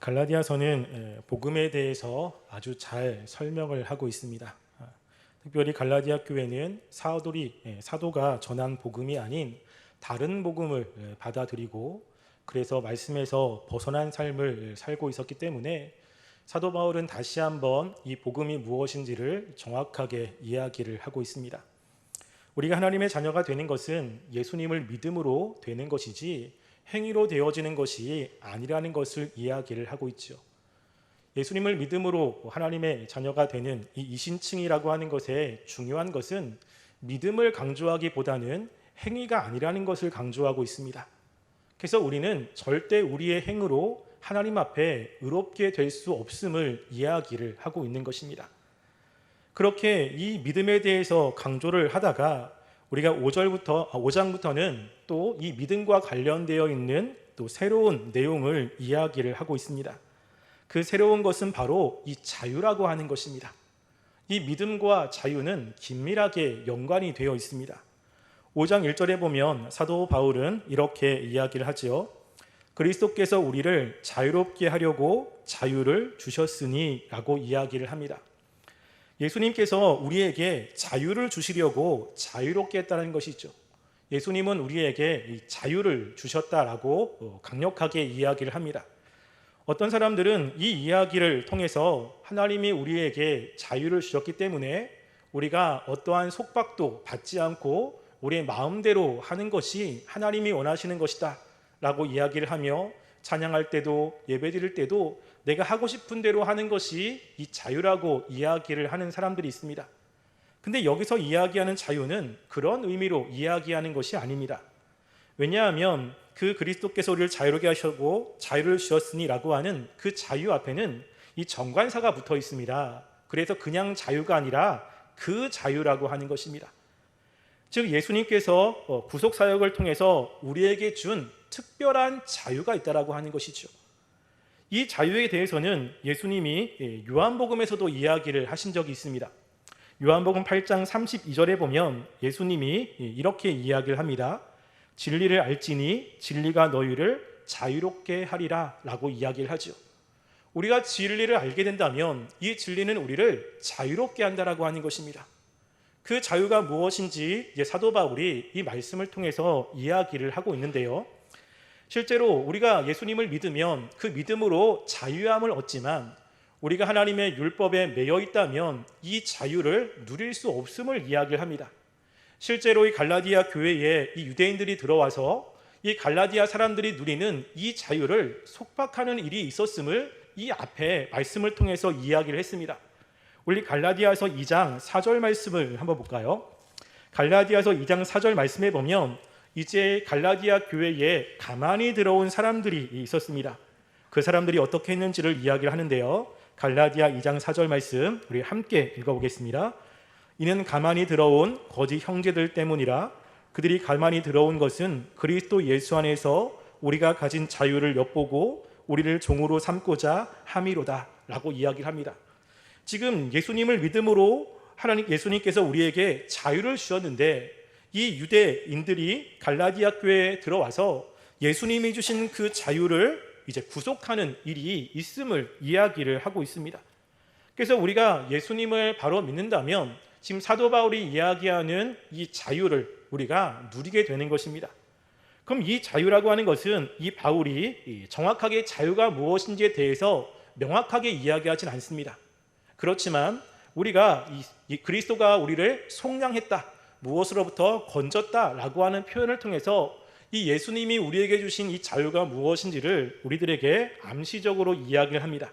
갈라디아서는 복음에 대해서 아주 잘 설명을 하고 있습니다. 특별히 갈라디아 교회는 사도가 전한 복음이 아닌 다른 복음을 받아들이고 그래서 말씀에서 벗어난 삶을 살고 있었기 때문에 사도 바울은 다시 한번 이 복음이 무엇인지를 정확하게 이야기를 하고 있습니다. 우리가 하나님의 자녀가 되는 것은 예수님을 믿음으로 되는 것이지 행위로 되어지는 것이 아니라는 것을 이야기를 하고 있죠. 예수님을 믿음으로 하나님의 자녀가 되는 이 이신칭이라고 하는 것의 중요한 것은 믿음을 강조하기보다는 행위가 아니라는 것을 강조하고 있습니다. 그래서 우리는 절대 우리의 행위로 하나님 앞에 의롭게 될 수 없음을 이야기를 하고 있는 것입니다. 그렇게 이 믿음에 대해서 강조를 하다가 우리가 5장부터는 또 이 믿음과 관련되어 있는 또 새로운 내용을 이야기를 하고 있습니다. 그 새로운 것은 바로 이 자유라고 하는 것입니다. 이 믿음과 자유는 긴밀하게 연관이 되어 있습니다. 5장 1절에 보면 사도 바울은 이렇게 이야기를 하죠. 그리스도께서 우리를 자유롭게 하려고 자유를 주셨으니 라고 이야기를 합니다. 예수님께서 우리에게 자유를 주시려고 자유롭게 했다는 것이죠. 예수님은 우리에게 자유를 주셨다라고 강력하게 이야기를 합니다. 어떤 사람들은 이 이야기를 통해서 하나님이 우리에게 자유를 주셨기 때문에 우리가 어떠한 속박도 받지 않고 우리의 마음대로 하는 것이 하나님이 원하시는 것이다 라고 이야기를 하며 찬양할 때도 예배드릴 때도 내가 하고 싶은 대로 하는 것이 이 자유라고 이야기를 하는 사람들이 있습니다. 근데 여기서 이야기하는 자유는 그런 의미로 이야기하는 것이 아닙니다. 왜냐하면 그 그리스도께서 우리를 자유롭게 하시고 자유를 주셨으니 라고 하는 그 자유 앞에는 이 정관사가 붙어 있습니다. 그래서 그냥 자유가 아니라 그 자유라고 하는 것입니다. 즉 예수님께서 구속사역을 통해서 우리에게 준 특별한 자유가 있다라고 하는 것이죠. 이 자유에 대해서는 예수님이 요한복음에서도 이야기를 하신 적이 있습니다. 요한복음 8장 32절에 보면 예수님이 이렇게 이야기를 합니다. 진리를 알지니 진리가 너희를 자유롭게 하리라 라고 이야기를 하죠. 우리가 진리를 알게 된다면 이 진리는 우리를 자유롭게 한다라고 하는 것입니다. 그 자유가 무엇인지 사도 바울이 이 말씀을 통해서 이야기를 하고 있는데요. 실제로 우리가 예수님을 믿으면 그 믿음으로 자유함을 얻지만 우리가 하나님의 율법에 매여 있다면 이 자유를 누릴 수 없음을 이야기를 합니다. 실제로 이 갈라디아 교회에 이 유대인들이 들어와서 이 갈라디아 사람들이 누리는 이 자유를 속박하는 일이 있었음을 이 앞에 말씀을 통해서 이야기를 했습니다. 우리 갈라디아서 2장 4절 말씀을 한번 볼까요? 갈라디아서 2장 4절 말씀에 보면 이제 갈라디아 교회에 가만히 들어온 사람들이 있었습니다. 그 사람들이 어떻게 했는지를 이야기를 하는데요. 갈라디아 2장 4절 말씀 우리 함께 읽어보겠습니다. 이는 가만히 들어온 거짓 형제들 때문이라. 그들이 가만히 들어온 것은 그리스도 예수 안에서 우리가 가진 자유를 엿보고 우리를 종으로 삼고자 함이로다 라고 이야기를 합니다. 지금 예수님을 믿음으로 예수님께서 우리에게 자유를 주셨는데 이 유대인들이 갈라디아 교회에 들어와서 예수님이 주신 그 자유를 이제 구속하는 일이 있음을 이야기를 하고 있습니다. 그래서 우리가 예수님을 바로 믿는다면 지금 사도 바울이 이야기하는 이 자유를 우리가 누리게 되는 것입니다. 그럼 이 자유라고 하는 것은 이 바울이 정확하게 자유가 무엇인지에 대해서 명확하게 이야기하진 않습니다. 그렇지만 우리가 이 그리스도가 우리를 속량했다, 무엇으로부터 건졌다라고 하는 표현을 통해서 이 예수님이 우리에게 주신 이 자유가 무엇인지를 우리들에게 암시적으로 이야기를 합니다.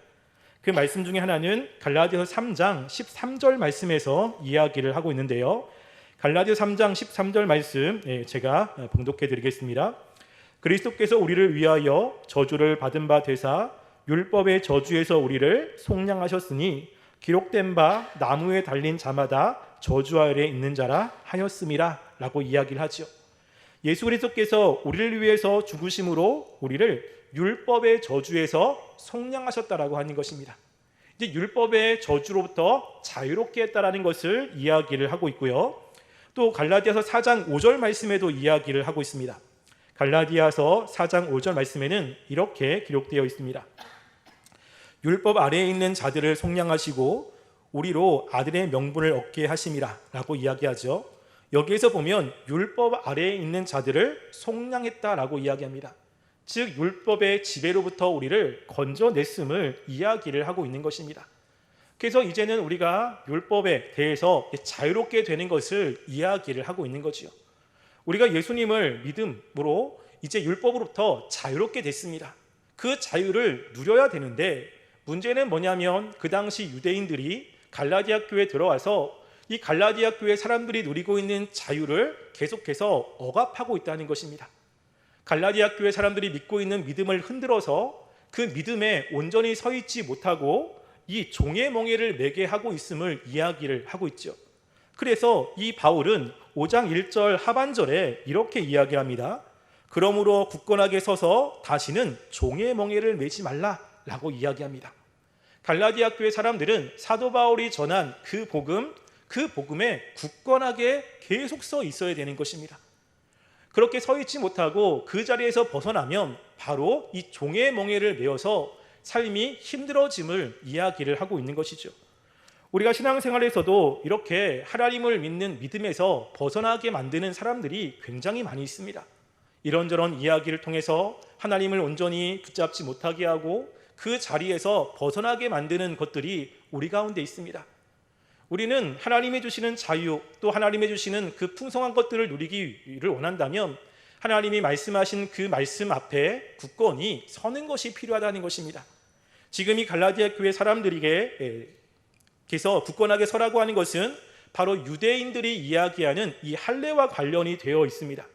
그 말씀 중에 하나는 갈라디아서 3장 13절 말씀에서 이야기를 하고 있는데요. 갈라디아서 3장 13절 말씀 제가 봉독해 드리겠습니다. 그리스도께서 우리를 위하여 저주를 받은 바 되사 율법의 저주에서 우리를 속량하셨으니 기록된 바 나무에 달린 자마다 저주 아래 있는 자라 하였음이라 라고 이야기를 하죠. 예수 그리스도께서 우리를 위해서 죽으심으로 우리를 율법의 저주에서 속량하셨다라고 하는 것입니다. 이제 율법의 저주로부터 자유롭게 했다라는 것을 이야기를 하고 있고요. 또 갈라디아서 4장 5절 말씀에도 이야기를 하고 있습니다. 갈라디아서 4장 5절 말씀에는 이렇게 기록되어 있습니다. 율법 아래에 있는 자들을 속량하시고 우리로 아들의 명분을 얻게 하심이라 라고 이야기하죠. 여기에서 보면 율법 아래에 있는 자들을 속량했다라고 이야기합니다. 즉 율법의 지배로부터 우리를 건져냈음을 이야기를 하고 있는 것입니다. 그래서 이제는 우리가 율법에 대해서 자유롭게 되는 것을 이야기를 하고 있는 거지요. 우리가 예수님을 믿음으로 이제 율법으로부터 자유롭게 됐습니다. 그 자유를 누려야 되는데 문제는 뭐냐면 그 당시 유대인들이 갈라디아 교회에 들어와서 이 갈라디아 교회 사람들이 누리고 있는 자유를 계속해서 억압하고 있다는 것입니다. 갈라디아 교회 사람들이 믿고 있는 믿음을 흔들어서 그 믿음에 온전히 서 있지 못하고 이 종의 멍에를 매게 하고 있음을 이야기를 하고 있죠. 그래서 이 바울은 5장 1절 하반절에 이렇게 이야기합니다. 그러므로 굳건하게 서서 다시는 종의 멍에를 매지 말라라고 이야기합니다. 갈라디아 교회 사람들은 사도 바울이 전한 그 복음에 굳건하게 계속 서 있어야 되는 것입니다. 그렇게 서 있지 못하고 그 자리에서 벗어나면 바로 이 종의 멍에를 메어서 삶이 힘들어짐을 이야기를 하고 있는 것이죠. 우리가 신앙생활에서도 이렇게 하나님을 믿는 믿음에서 벗어나게 만드는 사람들이 굉장히 많이 있습니다. 이런저런 이야기를 통해서 하나님을 온전히 붙잡지 못하게 하고 그 자리에서 벗어나게 만드는 것들이 우리 가운데 있습니다. 우리는 하나님이 주시는 자유 또 하나님이 주시는 그 풍성한 것들을 누리기를 원한다면 하나님이 말씀하신 그 말씀 앞에 굳건히 서는 것이 필요하다는 것입니다. 지금 이 갈라디아 교회 사람들에게서 굳건하게 서라고 하는 것은 바로 유대인들이 이야기하는 이 할례와 관련이 되어 있습니다.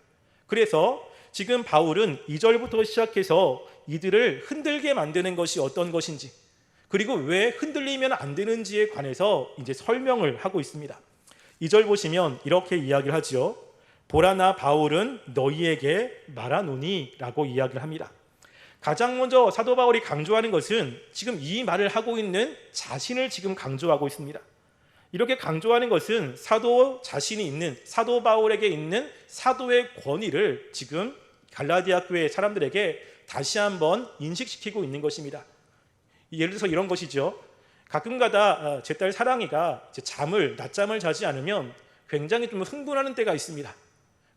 그래서 지금 바울은 2절부터 시작해서 이들을 흔들게 만드는 것이 어떤 것인지 그리고 왜 흔들리면 안 되는지에 관해서 이제 설명을 하고 있습니다. 2절 보시면 이렇게 이야기를 하지요. 보라 나 바울은 너희에게 말하노니 라고 이야기를 합니다. 가장 먼저 사도 바울이 강조하는 것은 지금 이 말을 하고 있는 자신을 지금 강조하고 있습니다. 이렇게 강조하는 것은 사도 자신이 있는 사도 바울에게 있는 사도의 권위를 지금 갈라디아 교회 사람들에게 다시 한번 인식시키고 있는 것입니다. 예를 들어서 이런 것이죠. 가끔가다 제 딸 사랑이가 낮잠을 자지 않으면 굉장히 좀 흥분하는 때가 있습니다.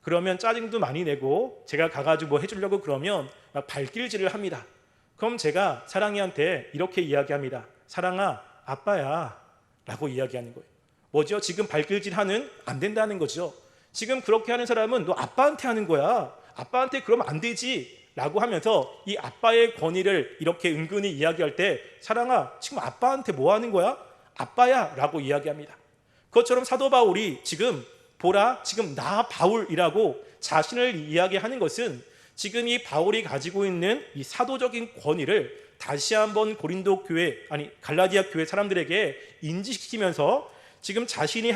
그러면 짜증도 많이 내고 제가 가가지고 뭐 해주려고 그러면 막 발길질을 합니다. 그럼 제가 사랑이한테 이렇게 이야기합니다. 사랑아, 아빠야 라고 이야기하는 거예요. 뭐죠? 지금 발길질하는 안 된다는 거죠. 지금 그렇게 하는 사람은 너 아빠한테 하는 거야. 아빠한테 그러면 안 되지 라고 하면서 이 아빠의 권위를 이렇게 은근히 이야기할 때 사랑아, 지금 아빠한테 뭐 하는 거야? 아빠야 라고 이야기합니다. 그것처럼 사도 바울이 지금 보라, 지금 나 바울이라고 자신을 이야기하는 것은 지금 이 바울이 가지고 있는 이 사도적인 권위를 다시 한번 고린도 교회, 갈라디아 교회 사람들에게 인지시키면서 지금 자신이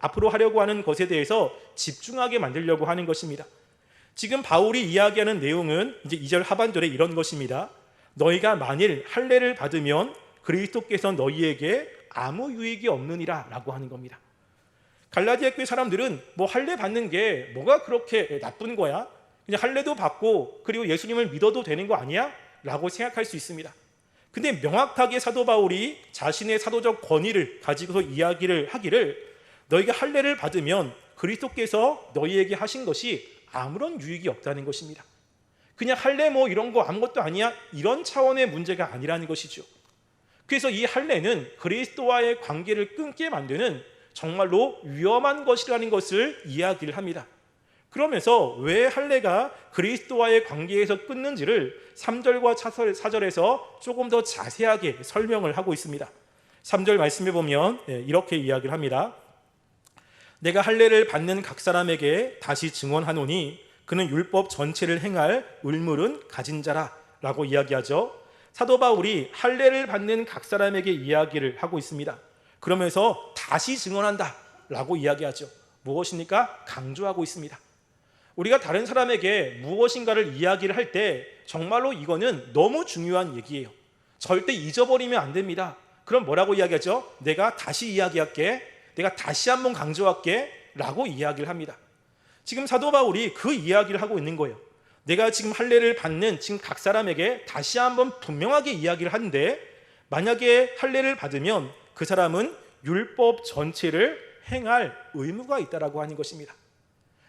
앞으로 하려고 하는 것에 대해서 집중하게 만들려고 하는 것입니다. 지금 바울이 이야기하는 내용은 이제 2절 하반절에 이런 것입니다. 너희가 만일 할례를 받으면 그리스도께서 너희에게 아무 유익이 없느니라 라고 하는 겁니다. 갈라디아 교회 사람들은 뭐 할례 받는 게 뭐가 그렇게 나쁜 거야? 그냥 할례도 받고 그리고 예수님을 믿어도 되는 거 아니야? 라고 생각할 수 있습니다. 근데 명확하게 사도 바울이 자신의 사도적 권위를 가지고서 이야기를 하기를 너희가 할례를 받으면 그리스도께서 너희에게 하신 것이 아무런 유익이 없다는 것입니다. 그냥 할례 뭐 이런 거 아무것도 아니야? 이런 차원의 문제가 아니라는 것이죠. 그래서 이 할례는 그리스도와의 관계를 끊게 만드는 정말로 위험한 것이라는 것을 이야기를 합니다. 그러면서 왜 할례가 그리스도와의 관계에서 끊는지를 3절과 4절에서 조금 더 자세하게 설명을 하고 있습니다. 3절 말씀해 보면 이렇게 이야기를 합니다. 내가 할례를 받는 각 사람에게 다시 증언하노니 그는 율법 전체를 행할 의무는 가진 자라 라고 이야기하죠. 사도 바울이 할례를 받는 각 사람에게 이야기를 하고 있습니다. 그러면서 다시 증언한다 라고 이야기하죠. 무엇입니까? 강조하고 있습니다. 우리가 다른 사람에게 무엇인가를 이야기를 할 때 정말로 이거는 너무 중요한 얘기예요. 절대 잊어버리면 안 됩니다. 그럼 뭐라고 이야기하죠? 내가 다시 이야기할게, 내가 다시 한번 강조할게 라고 이야기를 합니다. 지금 사도 바울이 그 이야기를 하고 있는 거예요. 내가 지금 할례를 받는 지금 각 사람에게 다시 한번 분명하게 이야기를 하는데 만약에 할례를 받으면 그 사람은 율법 전체를 행할 의무가 있다라고 하는 것입니다.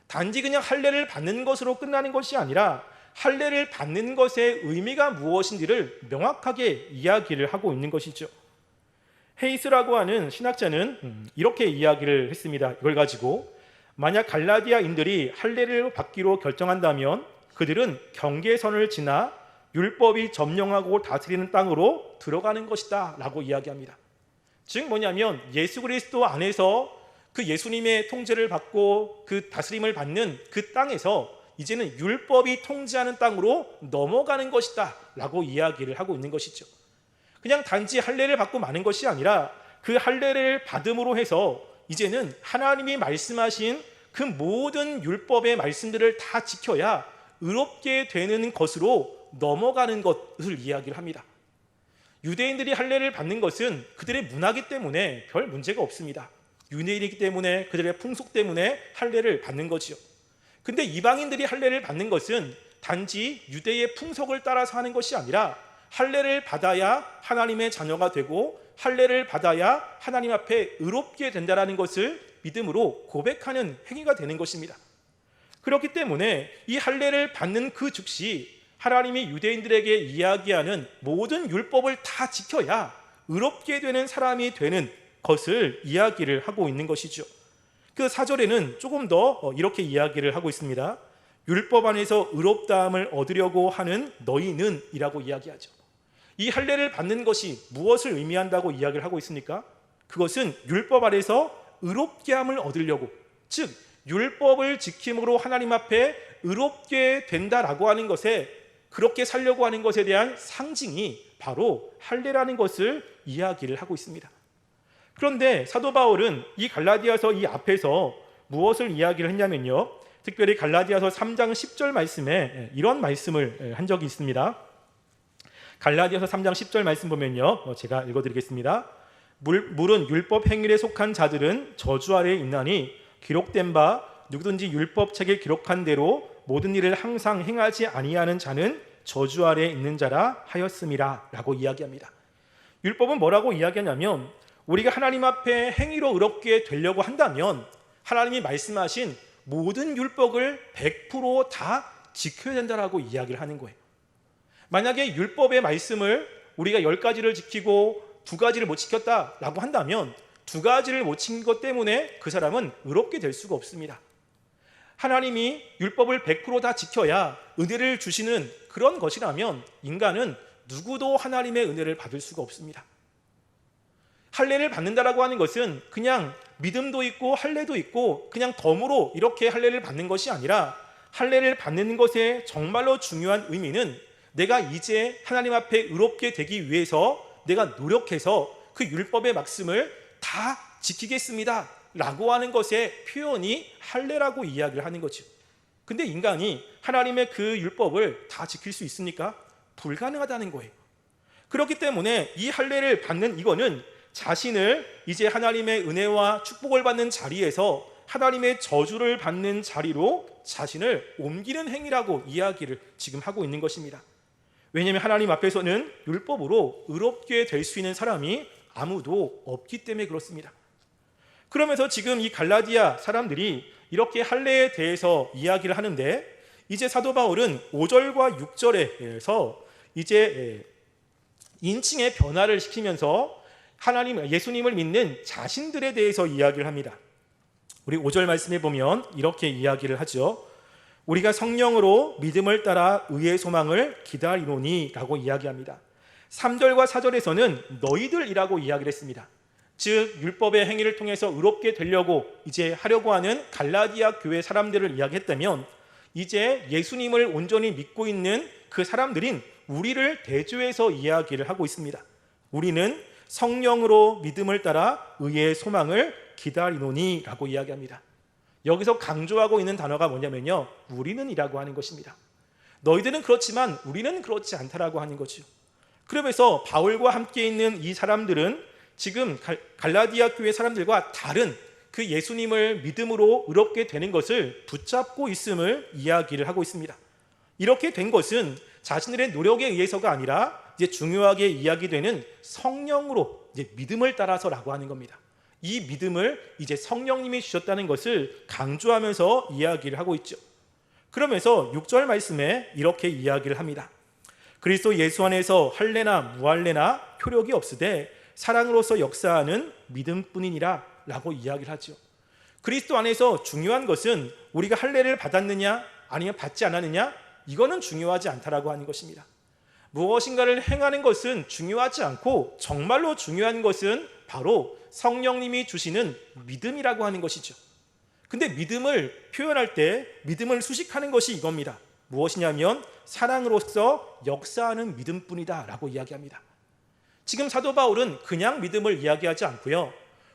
단지 그냥 할례를 받는 것으로 끝나는 것이 아니라 할례를 받는 것의 의미가 무엇인지를 명확하게 이야기를 하고 있는 것이죠. 헤이스라고 하는 신학자는 이렇게 이야기를 했습니다. 이걸 가지고 만약 갈라디아인들이 할례를 받기로 결정한다면 그들은 경계선을 지나 율법이 점령하고 다스리는 땅으로 들어가는 것이다 라고 이야기합니다. 즉 뭐냐면 예수 그리스도 안에서 그 예수님의 통제를 받고 그 다스림을 받는 그 땅에서 이제는 율법이 통제하는 땅으로 넘어가는 것이다 라고 이야기를 하고 있는 것이죠. 그냥 단지 할례를 받고 마는 것이 아니라 그 할례를 받음으로 해서 이제는 하나님이 말씀하신 그 모든 율법의 말씀들을 다 지켜야 의롭게 되는 것으로 넘어가는 것을 이야기를 합니다. 유대인들이 할례를 받는 것은 그들의 문화이기 때문에 별 문제가 없습니다. 유대인이기 때문에 그들의 풍속 때문에 할례를 받는 거지요. 근데 이방인들이 할례를 받는 것은 단지 유대의 풍속을 따라서 하는 것이 아니라 할례를 받아야 하나님의 자녀가 되고 할례를 받아야 하나님 앞에 의롭게 된다라는 것을 믿음으로 고백하는 행위가 되는 것입니다. 그렇기 때문에 이 할례를 받는 그 즉시 하나님이 유대인들에게 이야기하는 모든 율법을 다 지켜야 의롭게 되는 사람이 되는 것을 이야기를 하고 있는 것이죠. 그 4절에는 조금 더 이렇게 이야기를 하고 있습니다. 율법 안에서 의롭다함을 얻으려고 하는 너희는 이라고 이야기하죠. 이 할례를 받는 것이 무엇을 의미한다고 이야기를 하고 있습니까? 그것은 율법 안에서 의롭게 함을 얻으려고, 즉 율법을 지킴으로 하나님 앞에 의롭게 된다라고 하는 것에, 그렇게 살려고 하는 것에 대한 상징이 바로 할례라는 것을 이야기를 하고 있습니다. 그런데 사도 바울은 이 갈라디아서 이 앞에서 무엇을 이야기를 했냐면요, 특별히 갈라디아서 3장 10절 말씀에 이런 말씀을 한 적이 있습니다. 갈라디아서 3장 10절 말씀 보면요, 제가 읽어드리겠습니다. 물은 율법 행위에 속한 자들은 저주 아래에 있나니 기록된 바 누구든지 율법책에 기록한 대로 모든 일을 항상 행하지 아니하는 자는 저주 아래에 있는 자라 하였음이라 라고 이야기합니다. 율법은 뭐라고 이야기하냐면 우리가 하나님 앞에 행위로 의롭게 되려고 한다면 하나님이 말씀하신 모든 율법을 100% 지켜야 된다라고 이야기를 하는 거예요. 만약에 율법의 말씀을 우리가 10가지를 지키고 2가지를 못 지켰다라고 한다면 2가지를 못 지킨 것 때문에 그 사람은 의롭게 될 수가 없습니다. 하나님이 율법을 100% 지켜야 은혜를 주시는 그런 것이라면 인간은 누구도 하나님의 은혜를 받을 수가 없습니다. 할례를 받는다라고 하는 것은 그냥 믿음도 있고 할례도 있고 그냥 덤으로 이렇게 할례를 받는 것이 아니라, 할례를 받는 것의 정말로 중요한 의미는 내가 이제 하나님 앞에 의롭게 되기 위해서 내가 노력해서 그 율법의 말씀을 다 지키겠습니다 라고 하는 것의 표현이 할례라고 이야기를 하는 거죠. 근데 인간이 하나님의 그 율법을 다 지킬 수 있습니까? 불가능하다는 거예요. 그렇기 때문에 이 할례를 받는 이거는 자신을 이제 하나님의 은혜와 축복을 받는 자리에서 하나님의 저주를 받는 자리로 자신을 옮기는 행위라고 이야기를 지금 하고 있는 것입니다. 왜냐하면 하나님 앞에서는 율법으로 의롭게 될 수 있는 사람이 아무도 없기 때문에 그렇습니다. 그러면서 지금 이 갈라디아 사람들이 이렇게 할례에 대해서 이야기를 하는데, 이제 사도 바울은 5절과 6절에서 이제 인칭의 변화를 시키면서 하나님, 예수님을 믿는 자신들에 대해서 이야기를 합니다. 우리 5절 말씀에 보면 이렇게 이야기를 하죠. 우리가 성령으로 믿음을 따라 의의 소망을 기다리노니 라고 이야기합니다. 3절과 4절에서는 너희들이라고 이야기를 했습니다. 즉 율법의 행위를 통해서 의롭게 되려고 이제 하려고 하는 갈라디아 교회 사람들을 이야기했다면, 이제 예수님을 온전히 믿고 있는 그 사람들인 우리를 대조해서 이야기를 하고 있습니다. 우리는 성령으로 믿음을 따라 의의 소망을 기다리노니 라고 이야기합니다. 여기서 강조하고 있는 단어가 뭐냐면요, 우리는 이라고 하는 것입니다. 너희들은 그렇지만 우리는 그렇지 않다라고 하는 거죠. 그러면서 바울과 함께 있는 이 사람들은 지금 갈라디아 교회 사람들과 다른 그 예수님을 믿음으로 의롭게 되는 것을 붙잡고 있음을 이야기를 하고 있습니다. 이렇게 된 것은 자신들의 노력에 의해서가 아니라 이제 중요하게 이야기되는 성령으로 이제 믿음을 따라서라고 하는 겁니다. 이 믿음을 이제 성령님이 주셨다는 것을 강조하면서 이야기를 하고 있죠. 그러면서 6절 말씀에 이렇게 이야기를 합니다. 그리스도 예수 안에서 할례나 무할례나 효력이 없으되 사랑으로서 역사하는 믿음뿐이니라 라고 이야기를 하죠. 그리스도 안에서 중요한 것은 우리가 할례를 받았느냐 아니면 받지 않았느냐, 이거는 중요하지 않다라고 하는 것입니다. 무엇인가를 행하는 것은 중요하지 않고 정말로 중요한 것은 바로 성령님이 주시는 믿음이라고 하는 것이죠. 근데 믿음을 표현할 때 믿음을 수식하는 것이 이겁니다. 무엇이냐면 사랑으로서 역사하는 믿음뿐이다 라고 이야기합니다. 지금 사도 바울은 그냥 믿음을 이야기하지 않고요,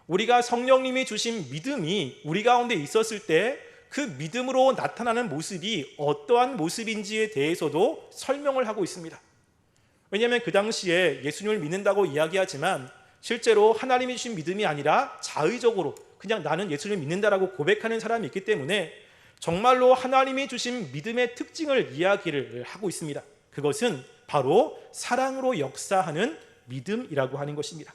우리가 성령님이 주신 믿음이 우리 가운데 있었을 때 그 믿음으로 나타나는 모습이 어떠한 모습인지에 대해서도 설명을 하고 있습니다. 왜냐하면 그 당시에 예수님을 믿는다고 이야기하지만 실제로 하나님이 주신 믿음이 아니라 자의적으로 그냥 나는 예수님을 믿는다라고 고백하는 사람이 있기 때문에 정말로 하나님이 주신 믿음의 특징을 이야기를 하고 있습니다. 그것은 바로 사랑으로 역사하는 믿음이라고 하는 것입니다.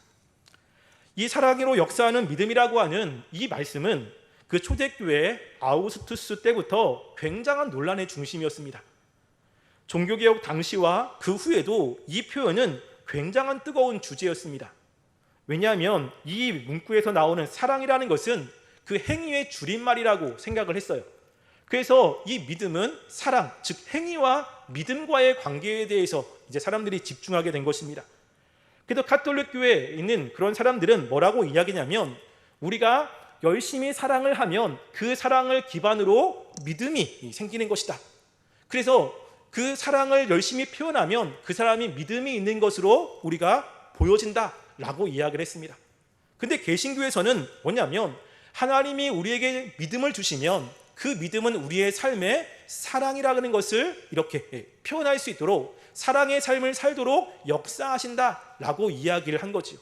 이 사랑으로 역사하는 믿음이라고 하는 이 말씀은 그 초대교회 아우구스투스 때부터 굉장한 논란의 중심이었습니다. 종교개혁 당시와 그 후에도 이 표현은 굉장한 뜨거운 주제였습니다. 왜냐하면 이 문구에서 나오는 사랑이라는 것은 그 행위의 줄임말이라고 생각을 했어요. 그래서 이 믿음은 사랑, 즉 행위와 믿음과의 관계에 대해서 이제 사람들이 집중하게 된 것입니다. 그래서 가톨릭 교회에 있는 그런 사람들은 뭐라고 이야기냐면, 우리가 열심히 사랑을 하면 그 사랑을 기반으로 믿음이 생기는 것이다. 그래서 그 사랑을 열심히 표현하면 그 사람이 믿음이 있는 것으로 우리가 보여진다 라고 이야기를 했습니다. 근데 개신교에서는 뭐냐면, 하나님이 우리에게 믿음을 주시면 그 믿음은 우리의 삶에 사랑이라는 것을 이렇게 표현할 수 있도록, 사랑의 삶을 살도록 역사하신다 라고 이야기를 한 거지요.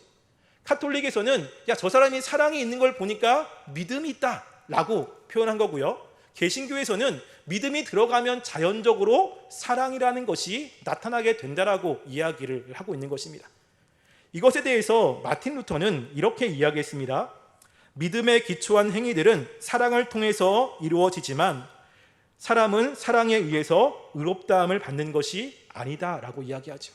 카톨릭에서는 저 사람이 사랑이 있는 걸 보니까 믿음이 있다 라고 표현한 거고요, 개신교에서는 믿음이 들어가면 자연적으로 사랑이라는 것이 나타나게 된다라고 이야기를 하고 있는 것입니다. 이것에 대해서 마틴 루터는 이렇게 이야기했습니다. 믿음에 기초한 행위들은 사랑을 통해서 이루어지지만 사람은 사랑에 의해서 의롭다함을 받는 것이 아니다 라고 이야기하죠.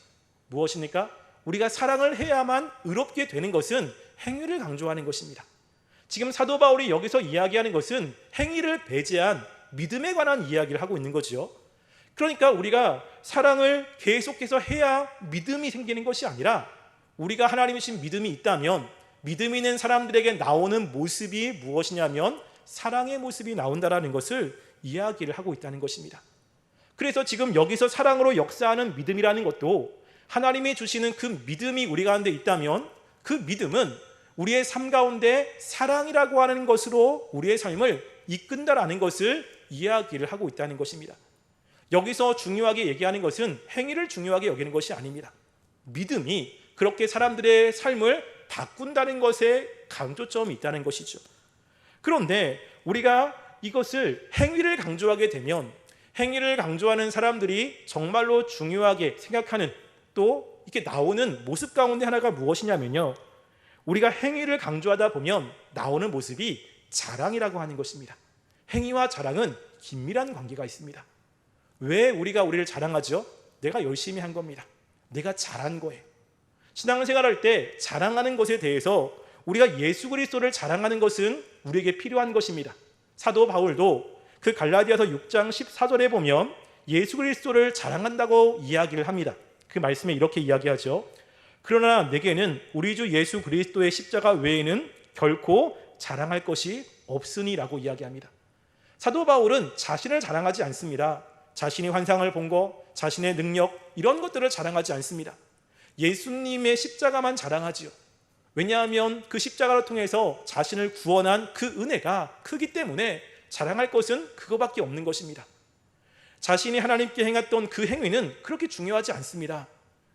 무엇입니까? 우리가 사랑을 해야만 의롭게 되는 것은 행위를 강조하는 것입니다. 지금 사도 바울이 여기서 이야기하는 것은 행위를 배제한 믿음에 관한 이야기를 하고 있는 거죠. 그러니까 우리가 사랑을 계속해서 해야 믿음이 생기는 것이 아니라, 우리가 하나님이 주신 믿음이 있다면 믿음 있는 사람들에게 나오는 모습이 무엇이냐면 사랑의 모습이 나온다라는 것을 이야기를 하고 있다는 것입니다. 그래서 지금 여기서 사랑으로 역사하는 믿음이라는 것도, 하나님이 주시는 그 믿음이 우리 가운데 있다면 그 믿음은 우리의 삶 가운데 사랑이라고 하는 것으로 우리의 삶을 이끈다라는 것을 이야기를 하고 있다는 것입니다. 여기서 중요하게 얘기하는 것은 행위를 중요하게 여기는 것이 아닙니다. 믿음이 그렇게 사람들의 삶을 바꾼다는 것에 강조점이 있다는 것이죠. 그런데 우리가 이것을 행위를 강조하게 되면, 행위를 강조하는 사람들이 정말로 중요하게 생각하는 또 이렇게 나오는 모습 가운데 하나가 무엇이냐면요, 우리가 행위를 강조하다 보면 나오는 모습이 자랑이라고 하는 것입니다. 행위와 자랑은 긴밀한 관계가 있습니다. 왜 우리를 자랑하죠? 내가 열심히 한 겁니다. 내가 잘한 거예요. 신앙생활할 때 자랑하는 것에 대해서 우리가 예수 그리스도를 자랑하는 것은 우리에게 필요한 것입니다. 사도 바울도 그 갈라디아서 6장 14절에 보면 예수 그리스도를 자랑한다고 이야기를 합니다. 그 말씀에 이렇게 이야기하죠. 그러나 내게는 우리 주 예수 그리스도의 십자가 외에는 결코 자랑할 것이 없으니 라고 이야기합니다. 사도 바울은 자신을 자랑하지 않습니다. 자신이 환상을 본 것, 자신의 능력, 이런 것들을 자랑하지 않습니다. 예수님의 십자가만 자랑하지요. 왜냐하면 그 십자가를 통해서 자신을 구원한 그 은혜가 크기 때문에 자랑할 것은 그거밖에 없는 것입니다. 자신이 하나님께 행했던 그 행위는 그렇게 중요하지 않습니다.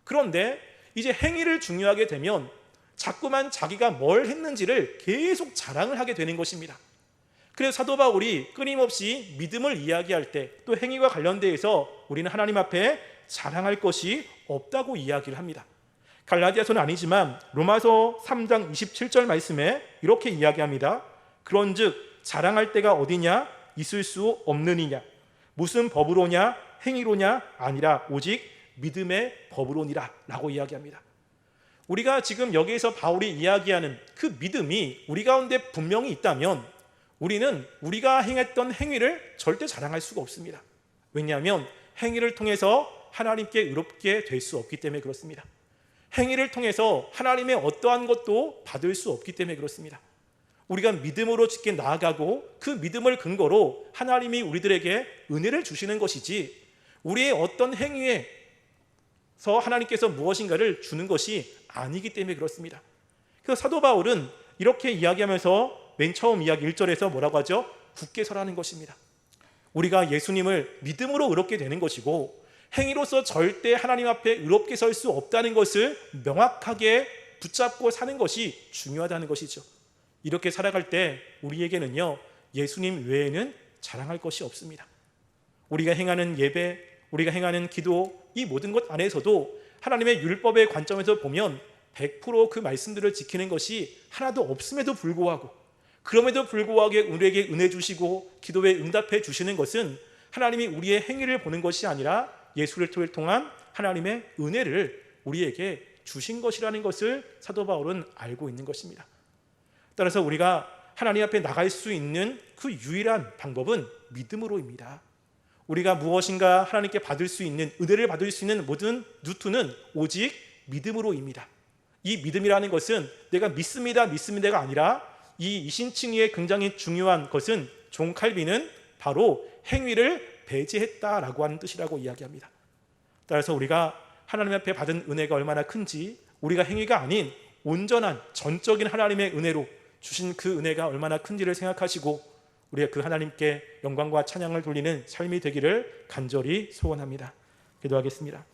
그런데 이제 행위를 중요하게 되면 자꾸만 자기가 뭘 했는지를 계속 자랑을 하게 되는 것입니다. 그래서 사도 바울이 끊임없이 믿음을 이야기할 때 또 행위와 관련돼서 우리는 하나님 앞에 자랑할 것이 없다고 이야기를 합니다. 갈라디아서는 아니지만 로마서 3장 27절 말씀에 이렇게 이야기합니다. 그런즉 자랑할 때가 어디냐? 있을 수 없느니냐? 무슨 법으로냐? 행위로냐? 아니라 오직 믿음의 법으로니라 라고 이야기합니다. 우리가 지금 여기에서 바울이 이야기하는 그 믿음이 우리 가운데 분명히 있다면 우리는 우리가 행했던 행위를 절대 자랑할 수가 없습니다. 왜냐하면 행위를 통해서 하나님께 의롭게 될 수 없기 때문에 그렇습니다. 행위를 통해서 하나님의 어떠한 것도 받을 수 없기 때문에 그렇습니다. 우리가 믿음으로 쉽게 나아가고 그 믿음을 근거로 하나님이 우리들에게 은혜를 주시는 것이지 우리의 어떤 행위에서 하나님께서 무엇인가를 주는 것이 아니기 때문에 그렇습니다. 그래서 사도 바울은 이렇게 이야기하면서 맨 처음 이야기 1절에서 뭐라고 하죠? 굳게 서라는 것입니다. 우리가 예수님을 믿음으로 의롭게 되는 것이고 행위로서 절대 하나님 앞에 의롭게 설 수 없다는 것을 명확하게 붙잡고 사는 것이 중요하다는 것이죠. 이렇게 살아갈 때 우리에게는요, 예수님 외에는 자랑할 것이 없습니다. 우리가 행하는 예배, 우리가 행하는 기도, 이 모든 것 안에서도 하나님의 율법의 관점에서 보면 100% 그 말씀들을 지키는 것이 하나도 없음에도 불구하고, 그럼에도 불구하고 우리에게 은혜 주시고 기도에 응답해 주시는 것은 하나님이 우리의 행위를 보는 것이 아니라 예수를 통한 하나님의 은혜를 우리에게 주신 것이라는 것을 사도 바울은 알고 있는 것입니다. 따라서 우리가 하나님 앞에 나갈 수 있는 그 유일한 방법은 믿음으로입니다. 우리가 무엇인가 하나님께 받을 수 있는, 은혜를 받을 수 있는 모든 루트는 오직 믿음으로입니다. 이 믿음이라는 것은 내가 믿습니다가 아니라 이 이신칭의의 굉장히 중요한 것은 존 칼빈은 바로 행위를 배제했다라고 하는 뜻이라고 이야기합니다. 따라서 우리가 하나님 앞에 받은 은혜가 얼마나 큰지, 우리가 행위가 아닌 온전한 전적인 하나님의 은혜로 주신 그 은혜가 얼마나 큰지를 생각하시고 우리가 그 하나님께 영광과 찬양을 돌리는 삶이 되기를 간절히 소원합니다. 기도하겠습니다.